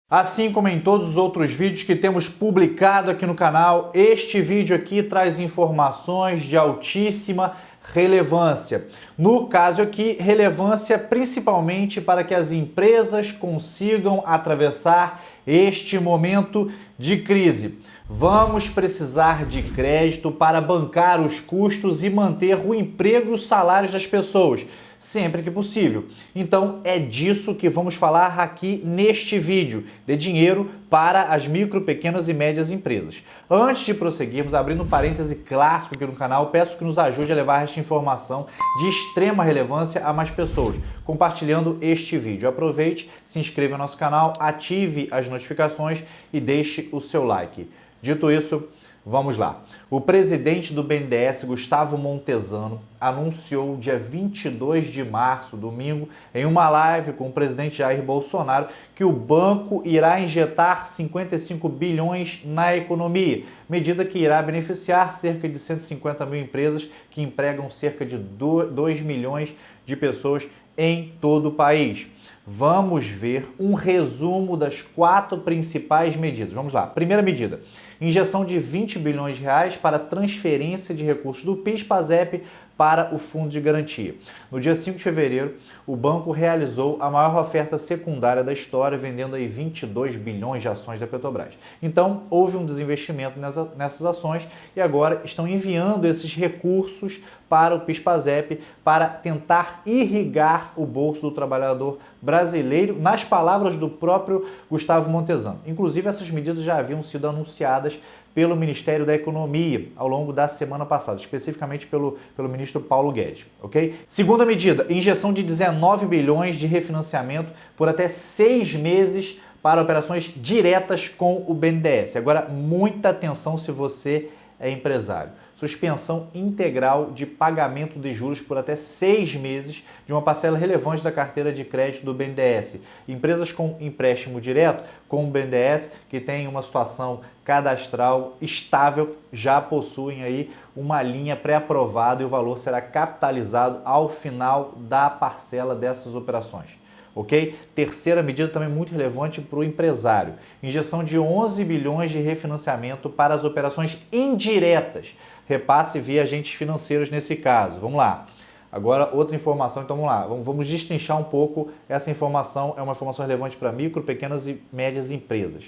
Assim como em todos os outros vídeos que temos publicado aqui no canal, este vídeo aqui traz informações de altíssima relevância. No caso aqui, relevância principalmente para que as empresas consigam atravessar este momento de crise. Vamos precisar de crédito para bancar os custos e manter o emprego e os salários das pessoas, sempre que possível. Então é disso que vamos falar aqui neste vídeo, de dinheiro para as micro, pequenas e médias empresas. Antes de prosseguirmos, abrindo um parêntese clássico aqui no canal, peço que nos ajude a levar esta informação de extrema relevância a mais pessoas, compartilhando este vídeo. Aproveite, se inscreva no nosso canal, ative as notificações e deixe o seu like. Dito isso, vamos lá. O presidente do BNDES, Gustavo Montezano, anunciou dia 22 de março, domingo, em uma live com o presidente Jair Bolsonaro, que o banco irá injetar 55 bilhões na economia, medida que irá beneficiar cerca de 150 mil empresas que empregam cerca de 2 milhões de pessoas em todo o país. Vamos ver um resumo das 4 principais medidas. Vamos lá. Primeira medida, injeção de 20 bilhões de reais para transferência de recursos do PIS/PASEP para o Fundo de Garantia. No dia 5 de fevereiro, o banco realizou a maior oferta secundária da história, vendendo aí 22 bilhões de ações da Petrobras. Então, houve um desinvestimento nessas ações e agora estão enviando esses recursos para o PIS/PASEP para tentar irrigar o bolso do trabalhador brasileiro, nas palavras do próprio Gustavo Montezano. Inclusive, essas medidas já haviam sido anunciadas pelo Ministério da Economia ao longo da semana passada, especificamente pelo ministro Paulo Guedes, ok? Segunda medida, injeção de 19 bilhões de refinanciamento por até 6 meses para operações diretas com o BNDES. Agora, muita atenção se você é empresário. Suspensão integral de pagamento de juros por até 6 meses de uma parcela relevante da carteira de crédito do BNDES. Empresas com empréstimo direto com o BNDES, que têm uma situação cadastral estável, já possuem aí uma linha pré-aprovada e o valor será capitalizado ao final da parcela dessas operações. Ok? Terceira medida também muito relevante para o empresário. Injeção de 11 bilhões de refinanciamento para as operações indiretas. Repasse via agentes financeiros nesse caso. Vamos lá. Agora, outra informação, então vamos lá. Vamos destrinchar um pouco essa informação. É uma informação relevante para micro, pequenas e médias empresas.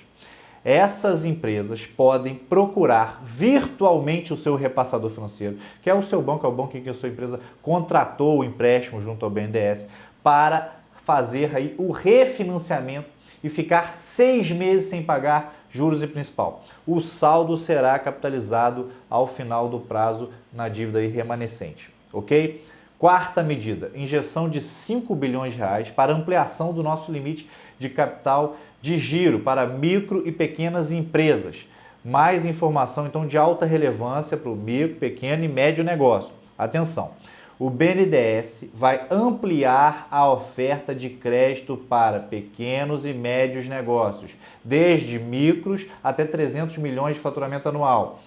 Essas empresas podem procurar virtualmente o seu repassador financeiro, que é o seu banco, é o banco em que a sua empresa contratou o empréstimo junto ao BNDES, para fazer aí o refinanciamento e ficar 6 meses sem pagar juros e principal. O saldo será capitalizado ao final do prazo na dívida aí remanescente, ok? Quarta medida, injeção de 5 bilhões de reais para ampliação do nosso limite de capital de giro para micro e pequenas empresas. Mais informação então de alta relevância para o micro, pequeno e médio negócio. Atenção! O BNDES vai ampliar a oferta de crédito para pequenos e médios negócios, desde micros até 300 milhões de faturamento anual.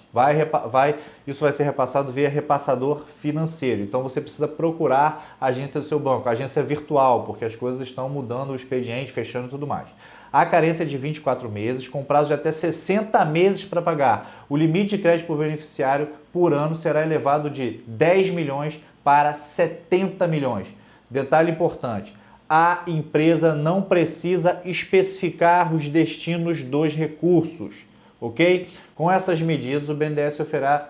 Isso vai ser repassado via repassador financeiro. Então você precisa procurar a agência do seu banco, a agência virtual, porque as coisas estão mudando o expediente, fechando e tudo mais. A carência de 24 meses, com prazo de até 60 meses para pagar. O limite de crédito por beneficiário por ano será elevado de 10 milhões para 70 milhões. Detalhe importante, a empresa não precisa especificar os destinos dos recursos, ok? Com essas medidas, o BNDES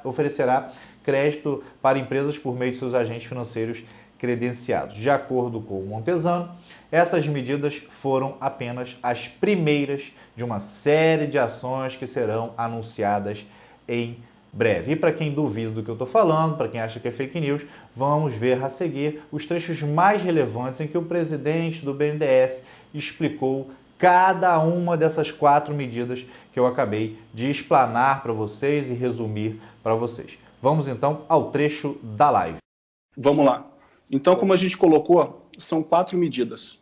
oferecerá crédito para empresas por meio de seus agentes financeiros credenciados. De acordo com o Montezano, essas medidas foram apenas as primeiras de uma série de ações que serão anunciadas em breve. E para quem duvida do que eu estou falando, para quem acha que é fake news, vamos ver a seguir os trechos mais relevantes em que o presidente do BNDES explicou cada uma dessas 4 medidas que eu acabei de explanar para vocês e resumir para vocês. Vamos então ao trecho da live. Vamos lá. Então, como a gente colocou, são 4 medidas.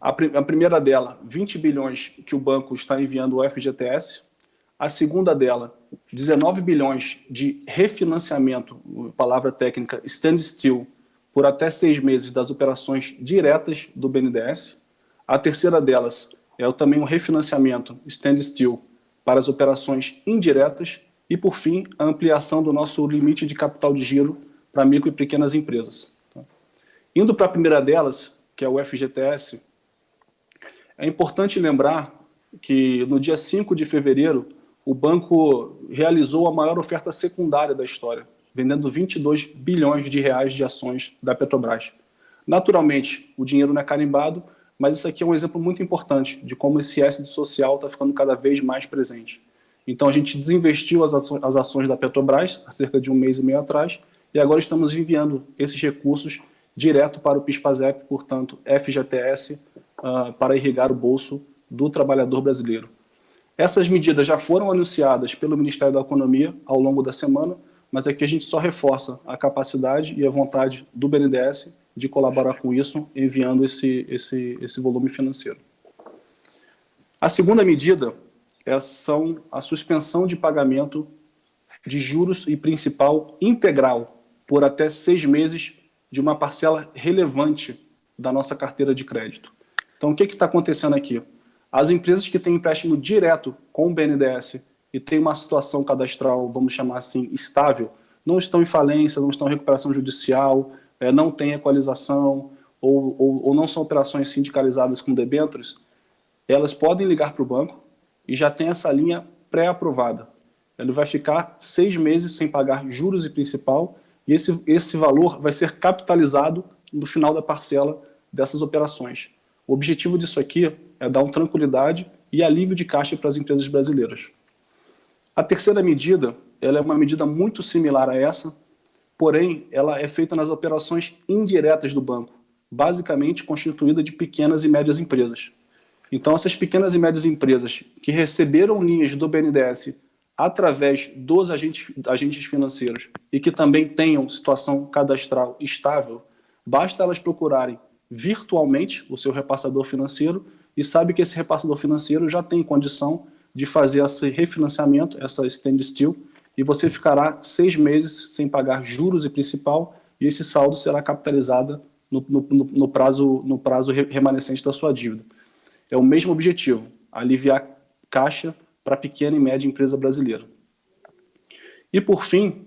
A primeira dela, 20 bilhões que o banco está enviando ao FGTS. A segunda dela, 19 bilhões de refinanciamento, palavra técnica, standstill, por até 6 meses das operações diretas do BNDES. A terceira delas, é também um refinanciamento standstill para as operações indiretas e, por fim, a ampliação do nosso limite de capital de giro para micro e pequenas empresas. Indo para a primeira delas, que é o FGTS, é importante lembrar que no dia 5 de fevereiro, o banco realizou a maior oferta secundária da história, vendendo 22 bilhões de reais de ações da Petrobras. Naturalmente, o dinheiro não é carimbado, mas isso aqui é um exemplo muito importante de como esse asset social está ficando cada vez mais presente. Então, a gente desinvestiu as ações da Petrobras há cerca de um mês e meio atrás, e agora estamos enviando esses recursos direto para o PIS/PASEP, portanto, FGTS, para irrigar o bolso do trabalhador brasileiro. Essas medidas já foram anunciadas pelo Ministério da Economia ao longo da semana, mas aqui a gente só reforça a capacidade e a vontade do BNDES de colaborar com isso, enviando esse volume financeiro. A segunda medida são a suspensão de pagamento de juros e principal integral por até 6 meses de uma parcela relevante da nossa carteira de crédito. Então, o que está acontecendo aqui? As empresas que têm empréstimo direto com o BNDES e têm uma situação cadastral, vamos chamar assim, estável, não estão em falência, não estão em recuperação judicial, não têm equalização ou não são operações sindicalizadas com debêntures, elas podem ligar para o banco e já tem essa linha pré-aprovada. Ele vai ficar 6 meses sem pagar juros e principal e esse valor vai ser capitalizado no final da parcela dessas operações. O objetivo disso aqui é dar uma tranquilidade e alívio de caixa para as empresas brasileiras. A terceira medida, ela é uma medida muito similar a essa, porém, ela é feita nas operações indiretas do banco, basicamente constituída de pequenas e médias empresas. Então, essas pequenas e médias empresas que receberam linhas do BNDES através dos agentes financeiros e que também tenham situação cadastral estável, basta elas procurarem virtualmente o seu repassador financeiro e sabe que esse repassador financeiro já tem condição de fazer esse refinanciamento, essa standstill, e você ficará 6 meses sem pagar juros e principal e esse saldo será capitalizado no prazo remanescente da sua dívida. É o mesmo objetivo, aliviar caixa para a pequena e média empresa brasileira. E, por fim,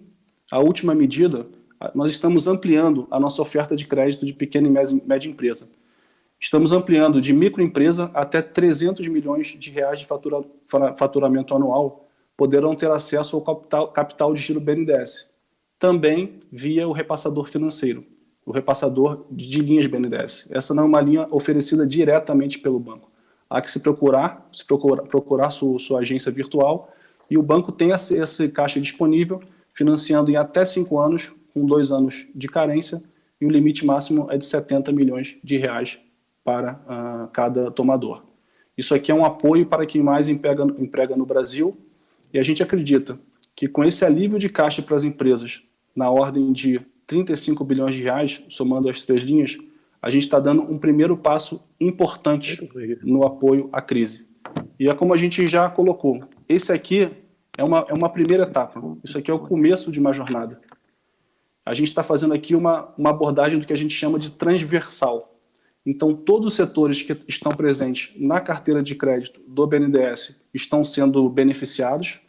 a última medida, nós estamos ampliando a nossa oferta de crédito de pequena e média empresa. Estamos ampliando de microempresa até 300 milhões de reais de faturamento anual, poderão ter acesso ao capital de giro BNDES, também via o repassador financeiro, o repassador de linhas BNDES. Essa não é uma linha oferecida diretamente pelo banco. Há que procurar sua agência virtual e o banco tem esse caixa disponível, financiando em até 5 anos, com 2 anos de carência, e o limite máximo é de 70 milhões de reais para cada tomador. Isso aqui é um apoio para quem mais emprega no Brasil, e a gente acredita que com esse alívio de caixa para as empresas, na ordem de 35 bilhões de reais, somando as 3 linhas, a gente está dando um primeiro passo importante no apoio à crise. E é como a gente já colocou, esse aqui é uma primeira etapa, isso aqui é o começo de uma jornada. A gente está fazendo aqui uma abordagem do que a gente chama de transversal. Então, todos os setores que estão presentes na carteira de crédito do BNDES estão sendo beneficiados,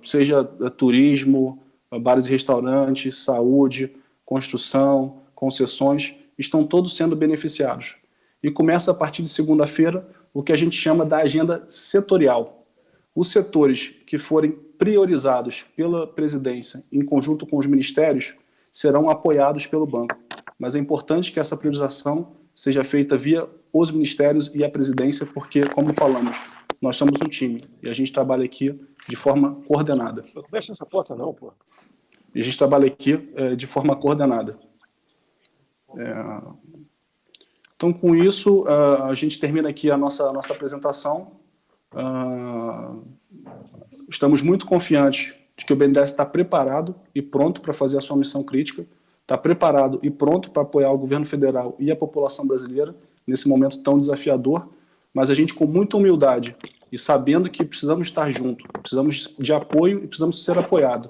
seja turismo, bares e restaurantes, saúde, construção, concessões, estão todos sendo beneficiados. E começa a partir de segunda-feira o que a gente chama da agenda setorial. Os setores que forem priorizados pela presidência em conjunto com os ministérios serão apoiados pelo banco. Mas é importante que essa priorização seja feita via os ministérios e a presidência, porque, como falamos, nós somos um time e a gente trabalha aqui de forma coordenada. Não fecha essa porta não, pô. E a gente trabalha aqui de forma coordenada. Então, com isso, a gente termina aqui a nossa apresentação. Estamos muito confiantes de que o BNDES está preparado e pronto para fazer a sua missão crítica, está preparado e pronto para apoiar o governo federal e a população brasileira nesse momento tão desafiador, mas a gente com muita humildade e sabendo que precisamos estar juntos, precisamos de apoio e precisamos ser apoiados.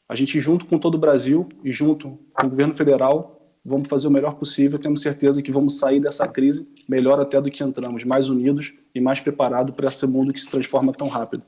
A gente junto com todo o Brasil e junto com o governo federal vamos fazer o melhor possível, temos certeza que vamos sair dessa crise melhor até do que entramos, mais unidos e mais preparados para esse mundo que se transforma tão rápido.